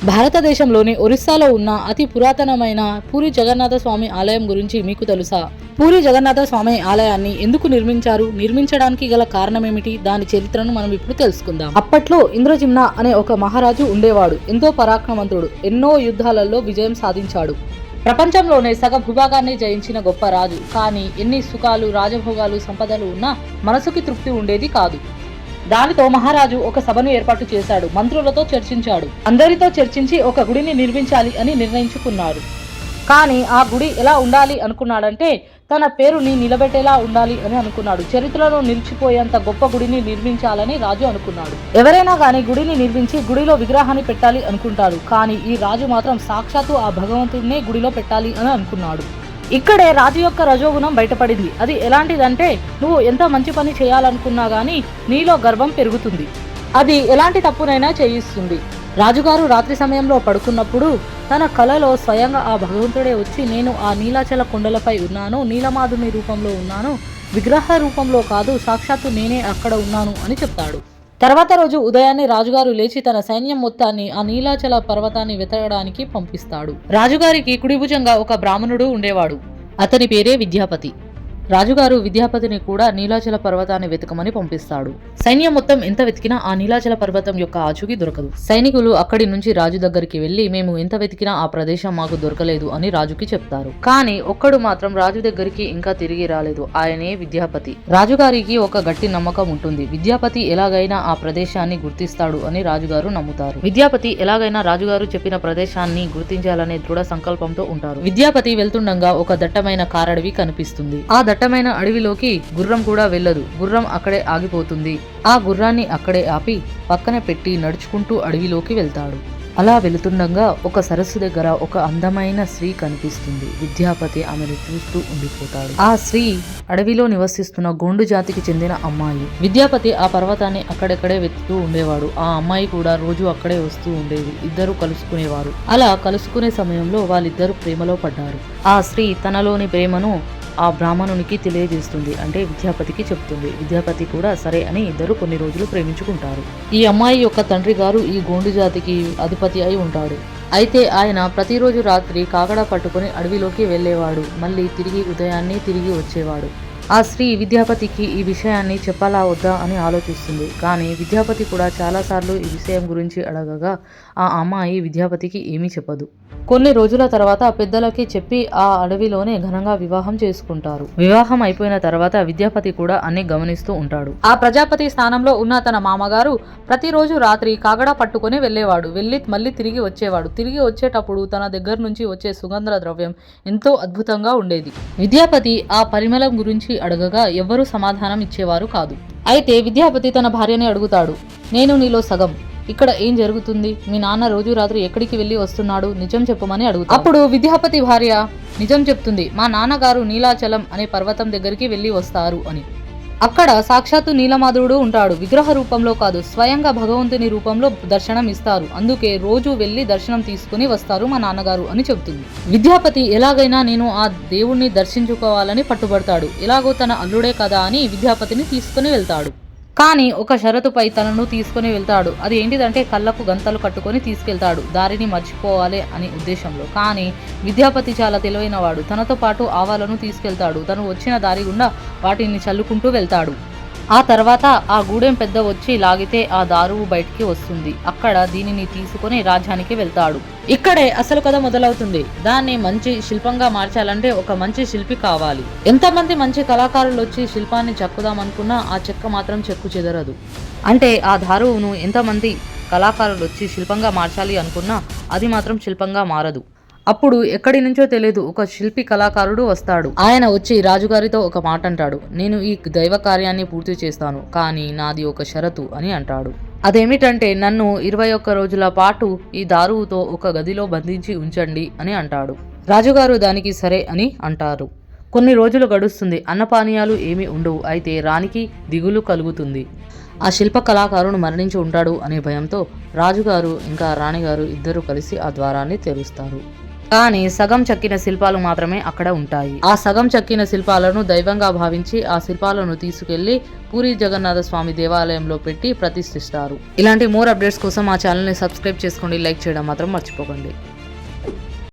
భారతదేశంలోని ఒరిస్సాలో ఉన్న అతి పురాతనమైన పూరి జగన్నాథ స్వామి ఆలయం గురించి మీకు తెలుసా? పూరి జగన్నాథ స్వామి ఆలయాన్ని ఎందుకు నిర్మించారు, నిర్మించడానికి గల కారణమేమిటి, దాని చరిత్రను మనం ఇప్పుడు తెలుసుకుందాం. అప్పట్లో ఇంద్రజిమ్న అనే ఒక మహారాజు ఉండేవాడు. ఎంతో పరాక్రమవంతుడు, ఎన్నో యుద్ధాలలో విజయం సాధించాడు. ప్రపంచంలోనే సగ భూభాగాన్ని జయించిన గొప్ప రాజు. కానీ ఎన్ని సుఖాలు, రాజభోగాలు, సంపదలు ఉన్నా మనసుకి తృప్తి ఉండేది కాదు. దానితో మహారాజు ఒక సభను ఏర్పాటు చేశాడు. మంత్రులతో చర్చించాడు. అందరితో చర్చించి ఒక గుడిని నిర్మించాలి అని నిర్ణయించుకున్నాడు. కానీ ఆ గుడి ఎలా ఉండాలి అనుకున్నాడంటే తన పేరుని నిలబెట్టేలా ఉండాలి అని అనుకున్నాడు. చరిత్రలో నిలిచిపోయేంత గొప్ప గుడిని నిర్మించాలని రాజు అనుకున్నాడు. ఎవరైనా కానీ గుడిని నిర్మించి గుడిలో విగ్రహాన్ని పెట్టాలి అనుకుంటాడు. కానీ ఈ రాజు మాత్రం సాక్షాత్తు ఆ భగవంతుడినే గుడిలో పెట్టాలి అని అనుకున్నాడు. ఇక్కడే రాజు యొక్క రజోగుణం బయటపడింది. అది ఎలాంటిదంటే, నువ్వు ఎంత మంచి పని చేయాలనుకున్నా గానీ నీలో గర్వం పెరుగుతుంది. అది ఎలాంటి తప్పునైనా చేయిస్తుంది. రాజుగారు రాత్రి సమయంలో పడుకున్నప్పుడు తన కలలో స్వయంగా ఆ భగవంతుడే వచ్చి, నేను ఆ నీలాచల కొండలపై ఉన్నాను, నీలమాధుని రూపంలో ఉన్నాను, విగ్రహ రూపంలో కాదు, సాక్షాత్తు నేనే అక్కడ ఉన్నాను అని చెప్తాడు. తర్వాత రోజు ఉదయాన్నే రాజుగారు లేచి తన సైన్యం మొత్తాన్ని ఆ నీలాచల పర్వతాన్ని వెతకడానికి పంపిస్తాడు. రాజుగారికి కుడిభుజంగా ఒక బ్రాహ్మణుడు ఉండేవాడు. అతని పేరే విద్యాపతి. రాజుగారు విద్యాపతిని కూడా నీలాచల పర్వతాన్ని వెతకమని పంపిస్తాడు. సైన్యం మొత్తం ఎంత వెతికినా ఆ నీలాచల పర్వతం యొక్క ఆచూకీ దొరకదు. సైనికులు అక్కడి నుంచి రాజు దగ్గరికి వెళ్లి, మేము ఎంత వెతికినా ఆ ప్రదేశం మాకు దొరకలేదు అని రాజుకి చెప్తారు. కానీ ఒక్కడు మాత్రం రాజు దగ్గరికి ఇంకా తిరిగి రాలేదు. ఆయనే విద్యాపతి. రాజుగారికి ఒక గట్టి నమ్మకం ఉంటుంది. విద్యాపతి ఎలాగైనా ఆ ప్రదేశాన్ని గుర్తిస్తాడు అని రాజుగారు నమ్ముతారు. విద్యాపతి ఎలాగైనా రాజుగారు చెప్పిన ప్రదేశాన్ని గుర్తించాలనే దృఢ సంకల్పంతో ఉంటారు. విద్యాపతి వెళ్తుండగా ఒక దట్టమైన కారడవి కనిపిస్తుంది. ఆ దట్టమైన అడవిలోకి గుర్రం కూడా వెళ్ళదు. గుర్రం అక్కడే ఆగిపోతుంది. ఆ గుర్రాన్ని అక్కడే ఆపి పక్కన పెట్టి నడుచుకుంటూ అడవిలోకి వెళ్తాడు. అలా వెళుతుండగా ఒక సరస్సు దగ్గర ఒక అందమైన స్త్రీ కనిపిస్తుంది. విద్యాపతి ఆమెను చూస్తూ ఉండిపోతాడు. ఆ స్త్రీ అడవిలో నివసిస్తున్న గోండు జాతికి చెందిన అమ్మాయి. విద్యాపతి ఆ పర్వతాన్ని అక్కడెక్కడే వెతుకుతూ ఉండేవాడు. ఆ అమ్మాయి కూడా రోజు అక్కడే వస్తూ ఉండేది. ఇద్దరు కలుసుకునేవారు. అలా కలుసుకునే సమయంలో వాళ్ళిద్దరూ ప్రేమలో పడ్డారు. ఆ స్త్రీ తనలోని ప్రేమను ఆ బ్రాహ్మణునికి తెలియజేస్తుంది. అంటే విద్యాపతికి చెప్తుంది. విద్యాపతి కూడా సరే అని ఇద్దరు కొన్ని రోజులు ప్రేమించుకుంటారు. ఈ అమ్మాయి యొక్క తండ్రి గారు ఈ గోండు జాతికి అధిపతి అయి ఉంటాడు. అయితే ఆయన ప్రతిరోజు రాత్రి కాకడా పట్టుకుని అడవిలోకి వెళ్ళేవాడు. మళ్ళీ తిరిగి ఉదయాన్నే తిరిగి వచ్చేవాడు. ఆ స్త్రీ విద్యాపతికి ఈ విషయాన్ని చెప్పాలా వద్దా అని ఆలోచిస్తుంది. కానీ విద్యాపతి కూడా చాలాసార్లు ఈ విషయం గురించి అడగగా ఆ అమ్మాయి విద్యాపతికి ఏమీ చెప్పదు. కొన్ని రోజుల తర్వాత పెద్దలకి చెప్పి ఆ అడవిలోనే ఘనంగా వివాహం చేసుకుంటారు. వివాహం అయిపోయిన తర్వాత విద్యాపతి కూడా అన్ని గమనిస్తూ ఉంటాడు. ఆ ప్రజాపతి స్థానంలో ఉన్న తన మామగారు ప్రతిరోజు రాత్రి కాగడా పట్టుకొని వెళ్ళేవాడు. వెళ్ళి మళ్ళీ తిరిగి వచ్చేవాడు. తిరిగి వచ్చేటప్పుడు తన దగ్గర నుంచి వచ్చే సుగంధ ద్రవ్యం ఎంతో అద్భుతంగా ఉండేది. విద్యాపతి ఆ పరిమళం గురించి అడగగా ఎవ్వరూ సమాధానం ఇచ్చేవారు కాదు. అయితే విద్యాపతి తన భార్యని అడుగుతాడు, నేను నీలో సగం, ఇక్కడ ఏం జరుగుతుంది? మీ నాన్న రోజు రాత్రి ఎక్కడికి వెళ్ళి వస్తున్నాడు? నిజం చెప్పమని అడుగుతాడు. అప్పుడు విద్యాపతి భార్య నిజం చెప్తుంది. మా నాన్నగారు నీలాచలం అనే పర్వతం దగ్గరికి వెళ్ళి వస్తారు అని. అక్కడ సాక్షాత్తు నీలమాధవుడు ఉంటాడు. విగ్రహ రూపంలో కాదు, స్వయంగా భగవంతుని రూపంలో దర్శనం ఇస్తారు. అందుకే రోజు వెళ్లి దర్శనం తీసుకుని వస్తారు మా నాన్నగారు అని చెబుతుంది. విద్యాపతి ఎలాగైనా నేను ఆ దేవుణ్ణి దర్శించుకోవాలని పట్టుబడతాడు. ఎలాగో తన అల్లుడే కదా అని విద్యాపతిని తీసుకుని వెళ్తాడు. కానీ ఒక షరతుపై తనను తీసుకుని వెళ్తాడు. అది ఏంటిదంటే కళ్ళకు గంతలు కట్టుకొని తీసుకెళ్తాడు. దారిని మర్చిపోవాలి అని ఉద్దేశంలో. కానీ విద్యాపతి చాలా తెలివైనవాడు. తనతో పాటు ఆవాలను తీసుకెళ్తాడు. తను వచ్చిన దారి గుండా వాటిని చల్లుకుంటూ వెళ్తాడు. ఆ తర్వాత ఆ గూడెం పెద్ద వచ్చి లాగితే ఆ దారువు బయటికి వస్తుంది. అక్కడ దీనిని తీసుకుని రాజ్యానికి వెళ్తాడు. ఇక్కడే అసలు కథ మొదలవుతుంది. దాన్ని మంచి శిల్పంగా మార్చాలంటే ఒక మంచి శిల్పి కావాలి. ఎంతమంది మంచి కళాకారులు వచ్చి శిల్పాన్ని చెక్కుదామనుకున్నా ఆ చెక్క మాత్రం చెక్కు చెదరదు. అంటే ఆ దారువును ఎంతమంది కళాకారులు వచ్చి శిల్పంగా మార్చాలి అనుకున్నా అది మాత్రం శిల్పంగా మారదు. అప్పుడు ఎక్కడి నుంచో తెలియదు ఒక శిల్పి కళాకారుడు వస్తాడు. ఆయన వచ్చి రాజుగారితో ఒక మాట అంటాడు, నేను ఈ దైవ కార్యాన్ని పూర్తి చేస్తాను, కానీ నాది ఒక షరతు అని అంటాడు. అదేమిటంటే నన్ను 21 రోజుల పాటు ఈ దారువుతో ఒక గదిలో బంధించి ఉంచండి అని అంటాడు. రాజుగారు దానికి సరే అని అంటారు. కొన్ని రోజులు గడుస్తుంది. అన్నపానీయాలు ఏమీ ఉండవు. అయితే రాణికి దిగులు కలుగుతుంది. ఆ శిల్ప కళాకారుడు మరణించి ఉంటాడు అనే భయంతో రాజుగారు ఇంకా రాణిగారు ఇద్దరు కలిసి ఆ ద్వారాన్ని తెరుస్తారు. కానీ సగం చెక్కిన శిల్పాలు మాత్రమే అక్కడ ఉంటాయి. ఆ సగం చెక్కిన శిల్పాలను దైవంగా భావించి ఆ శిల్పాలను తీసుకెళ్లి పూరి జగన్నాథ స్వామి దేవాలయంలో పెట్టి ప్రతిష్ఠిస్తారు. ఇలాంటి మోర్ అప్డేట్స్ కోసం మా ఛానల్ ని సబ్స్క్రైబ్ చేసుకోండి, లైక్ చేయడం మాత్రం మర్చిపోకండి.